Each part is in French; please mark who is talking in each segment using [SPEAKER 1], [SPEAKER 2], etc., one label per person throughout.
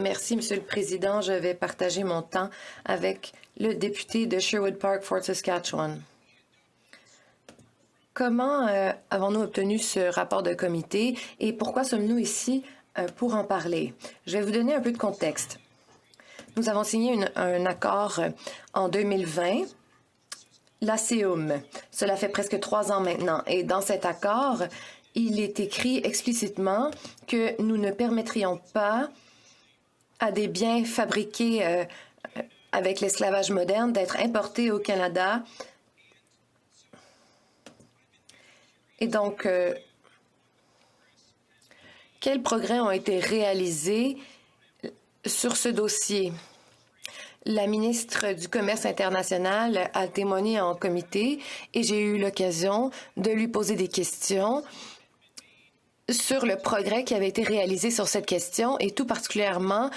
[SPEAKER 1] Merci, Monsieur le Président. Je vais partager mon temps avec le député de Sherwood Park, Fort Saskatchewan. Comment avons-nous obtenu ce rapport de comité et pourquoi sommes-nous ici pour en parler? Je vais vous donner un peu de contexte. Nous avons signé un accord en 2020, l'ASEUM. Cela fait presque 3 ans maintenant. Et dans cet accord, il est écrit explicitement que nous ne permettrions pas à des biens fabriqués avec l'esclavage moderne d'être importés au Canada. Et donc, quels progrès ont été réalisés sur ce dossier? La ministre du Commerce international a témoigné en comité et j'ai eu l'occasion de lui poser des questions sur le progrès qui avait été réalisé sur cette question et tout particulièrement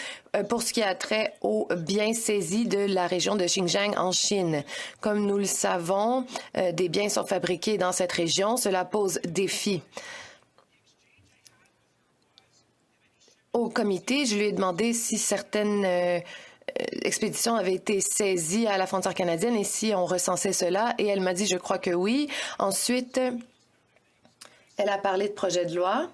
[SPEAKER 1] pour ce qui a trait aux biens saisis de la région de Xinjiang en Chine. Comme nous le savons, des biens sont fabriqués dans cette région. Cela pose défi. Au comité, je lui ai demandé si certaines expéditions avaient été saisies à la frontière canadienne et si on recensait cela. Et elle m'a dit, je crois que oui. Ensuite, elle a parlé de projet de loi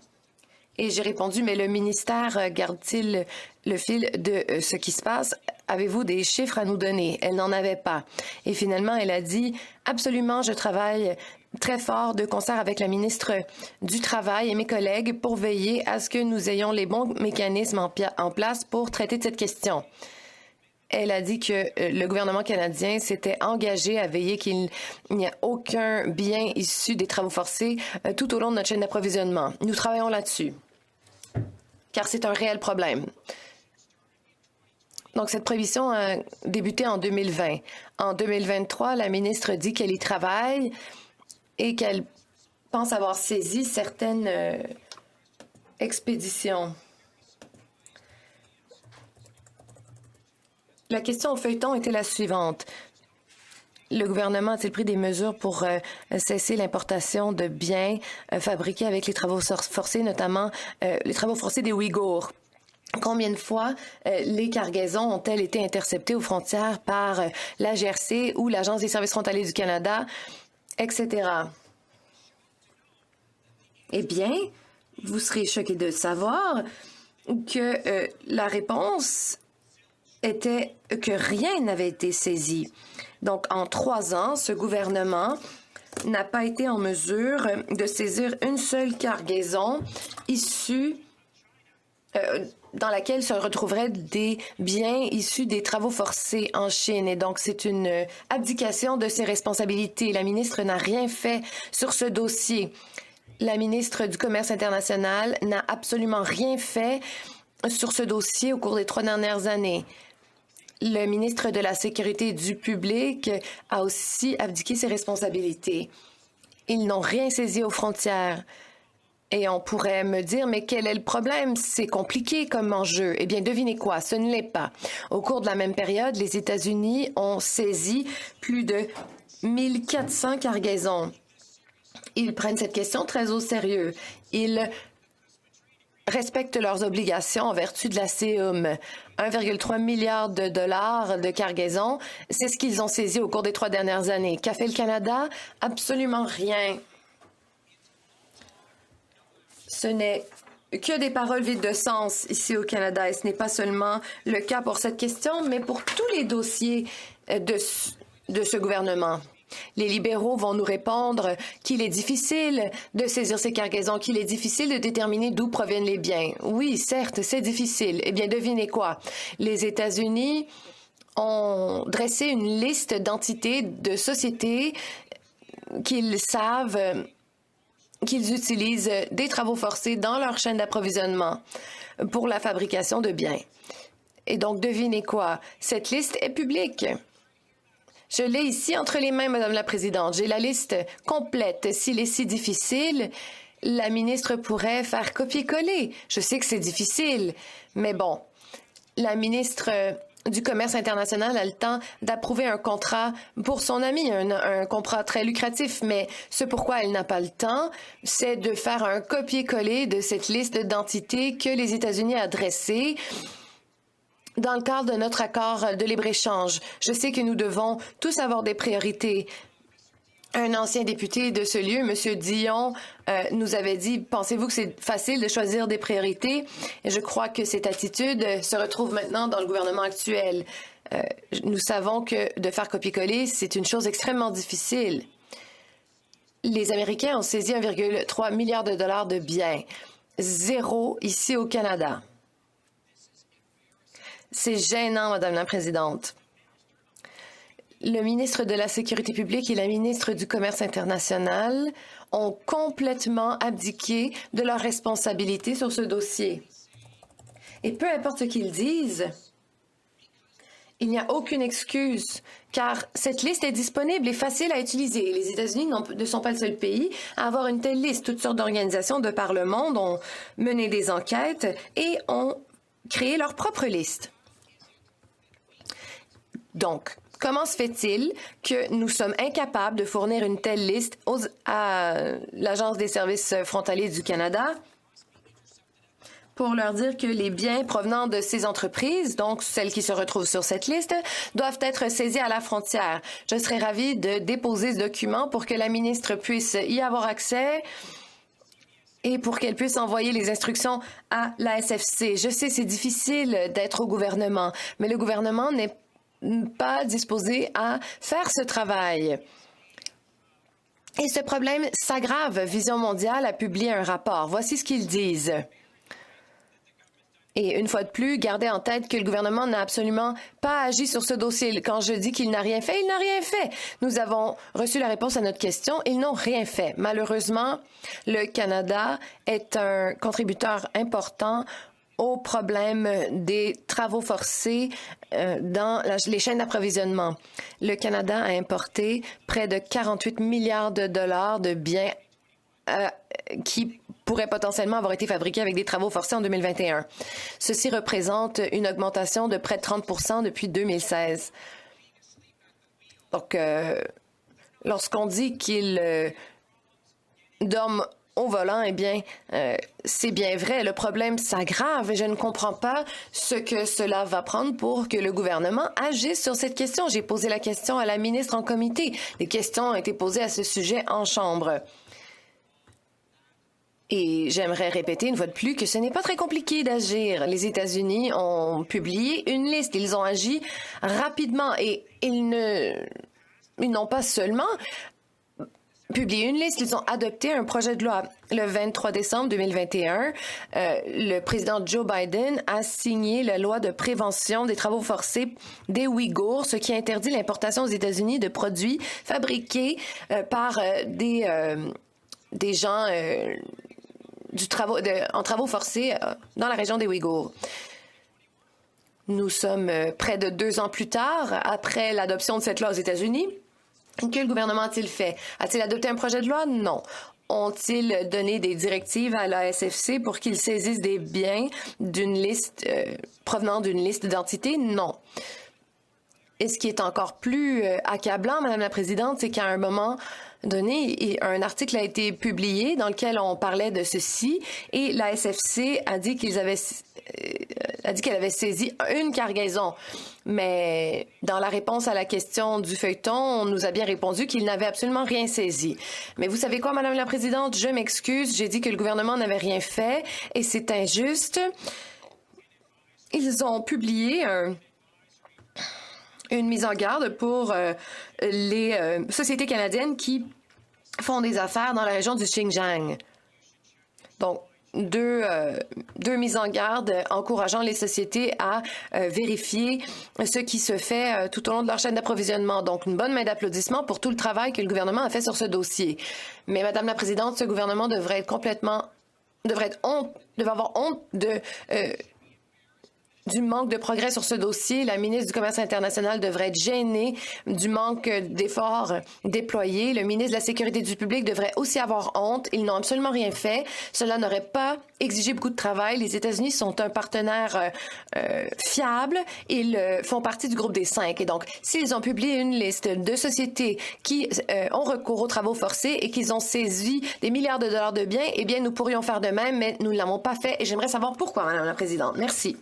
[SPEAKER 1] et j'ai répondu, mais le ministère garde-t-il le fil de ce qui se passe? Avez-vous des chiffres à nous donner? Elle n'en avait pas. Et finalement, elle a dit, absolument, je travaille très fort de concert avec la ministre du Travail et mes collègues pour veiller à ce que nous ayons les bons mécanismes en place pour traiter de cette question. Elle a dit que le gouvernement canadien s'était engagé à veiller qu'il n'y ait aucun bien issu des travaux forcés tout au long de notre chaîne d'approvisionnement. Nous travaillons là-dessus, car c'est un réel problème. Donc, cette prohibition a débuté en 2020. En 2023, la ministre dit qu'elle y travaille et qu'elle pense avoir saisi certaines expéditions. La question au feuilleton était la suivante. Le gouvernement a-t-il pris des mesures pour cesser l'importation de biens fabriqués avec les travaux forcés, notamment les travaux forcés des Ouïghours? Combien de fois les cargaisons ont-elles été interceptées aux frontières par la GRC ou l'Agence des services frontaliers du Canada, etc.? Eh bien, vous serez choqués de savoir que la réponse était que rien n'avait été saisi. Donc, en 3 ans, ce gouvernement n'a pas été en mesure de saisir une seule cargaison issue dans laquelle se retrouveraient des biens issus des travaux forcés en Chine. Et donc, c'est une abdication de ses responsabilités. La ministre n'a rien fait sur ce dossier. La ministre du Commerce international n'a absolument rien fait sur ce dossier au cours des 3 dernières années. Le ministre de la Sécurité du public a aussi abdiqué ses responsabilités. Ils n'ont rien saisi aux frontières. Et on pourrait me dire, mais quel est le problème? C'est compliqué comme enjeu. Eh bien, devinez quoi? Ce ne l'est pas. Au cours de la même période, les États-Unis ont saisi plus de 1400 cargaisons. Ils prennent cette question très au sérieux. Ils respectent leurs obligations en vertu de la CEUM. 1,3 milliard de dollars de cargaison, c'est ce qu'ils ont saisi au cours des 3 dernières années. Qu'a fait le Canada? Absolument rien. Ce n'est que des paroles vides de sens ici au Canada et ce n'est pas seulement le cas pour cette question, mais pour tous les dossiers de ce gouvernement. Les libéraux vont nous répondre qu'il est difficile de saisir ces cargaisons, qu'il est difficile de déterminer d'où proviennent les biens. Oui, certes, c'est difficile. Eh bien, devinez quoi? Les États-Unis ont dressé une liste d'entités, de sociétés qu'ils savent qu'ils utilisent des travaux forcés dans leur chaîne d'approvisionnement pour la fabrication de biens. Et donc, devinez quoi? Cette liste est publique. Je l'ai ici entre les mains, Madame la Présidente. J'ai la liste complète. S'il est si difficile, la ministre pourrait faire copier-coller. Je sais que c'est difficile, mais bon, la ministre du Commerce international a le temps d'approuver un contrat pour son ami, un contrat très lucratif, mais ce pourquoi elle n'a pas le temps, c'est de faire un copier-coller de cette liste d'entités que les États-Unis a dressée Dans le cadre de notre accord de libre-échange, je sais que nous devons tous avoir des priorités. Un ancien député de ce lieu, M. Dion, nous avait dit, pensez-vous que c'est facile de choisir des priorités? Et je crois que cette attitude se retrouve maintenant dans le gouvernement actuel. Nous savons que de faire copier-coller, c'est une chose extrêmement difficile. Les Américains ont saisi 1,3 milliard de dollars de biens. 0 ici au Canada. C'est gênant, Madame la Présidente. Le ministre de la Sécurité publique et la ministre du Commerce international ont complètement abdiqué de leurs responsabilités sur ce dossier. Et peu importe ce qu'ils disent, il n'y a aucune excuse, car cette liste est disponible et facile à utiliser. Les États-Unis ne sont pas le seul pays à avoir une telle liste. Toutes sortes d'organisations de par le monde ont mené des enquêtes et ont créé leur propre liste. Donc, comment se fait-il que nous sommes incapables de fournir une telle liste à l'Agence des services frontaliers du Canada pour leur dire que les biens provenant de ces entreprises, donc celles qui se retrouvent sur cette liste, doivent être saisis à la frontière? Je serais ravie de déposer ce document pour que la ministre puisse y avoir accès et pour qu'elle puisse envoyer les instructions à la SFC. Je sais, c'est difficile d'être au gouvernement, mais le gouvernement n'est pas disposé à faire ce travail. Et ce problème s'aggrave. Vision mondiale a publié un rapport. Voici ce qu'ils disent. Et une fois de plus, gardez en tête que le gouvernement n'a absolument pas agi sur ce dossier. Quand je dis qu'il n'a rien fait, il n'a rien fait. Nous avons reçu la réponse à notre question. Ils n'ont rien fait. Malheureusement, le Canada est un contributeur important au problème des travaux forcés dans les chaînes d'approvisionnement. Le Canada a importé près de 48 milliards de dollars de biens qui pourraient potentiellement avoir été fabriqués avec des travaux forcés en 2021. Ceci représente une augmentation de près de 30 depuis 2016. Donc, lorsqu'on dit qu'ils dorment au volant, eh bien, c'est bien vrai. Le problème s'aggrave et je ne comprends pas ce que cela va prendre pour que le gouvernement agisse sur cette question. J'ai posé la question à la ministre en comité. Des questions ont été posées à ce sujet en Chambre. Et j'aimerais répéter une fois de plus que ce n'est pas très compliqué d'agir. Les États-Unis ont publié une liste. Ils ont agi rapidement et ils n'ont pas seulement publié une liste, ils ont adopté un projet de loi. Le 23 décembre 2021, le président Joe Biden a signé la loi de prévention des travaux forcés des Ouïghours, ce qui interdit l'importation aux États-Unis de produits fabriqués par des gens en travaux forcés dans la région des Ouïghours. Nous sommes près de 2 ans plus tard, après l'adoption de cette loi aux États-Unis. Que le gouvernement a-t-il fait? A-t-il adopté un projet de loi? Non. Ont-ils donné des directives à la SFC pour qu'ils saisissent des biens d'une liste provenant d'une liste d'entités? Non. Et ce qui est encore plus accablant, Madame la Présidente, c'est qu'à un moment donné, un article a été publié dans lequel on parlait de ceci et la SFC a dit qu'elle avait saisi une cargaison. Mais dans la réponse à la question du feuilleton, on nous a bien répondu qu'il n'avait absolument rien saisi. Mais vous savez quoi, Madame la Présidente? Je m'excuse, j'ai dit que le gouvernement n'avait rien fait et c'est injuste. Ils ont publié une mise en garde pour les sociétés canadiennes qui font des affaires dans la région du Xinjiang. Donc, deux mises en garde encourageant les sociétés à vérifier ce qui se fait tout au long de leur chaîne d'approvisionnement. Donc, une bonne main d'applaudissement pour tout le travail que le gouvernement a fait sur ce dossier. Mais, Madame la Présidente, ce gouvernement devrait avoir honte du manque de progrès sur ce dossier. La ministre du Commerce international devrait être gênée du manque d'efforts déployés. Le ministre de la Sécurité du public devrait aussi avoir honte. Ils n'ont absolument rien fait. Cela n'aurait pas exigé beaucoup de travail. Les États-Unis sont un partenaire fiable. Ils font partie du groupe des 5. Et donc, s'ils ont publié une liste de sociétés qui ont recours aux travaux forcés et qu'ils ont saisi des milliards de dollars de biens, eh bien, nous pourrions faire de même, mais nous ne l'avons pas fait. Et j'aimerais savoir pourquoi, Madame la Présidente. Merci.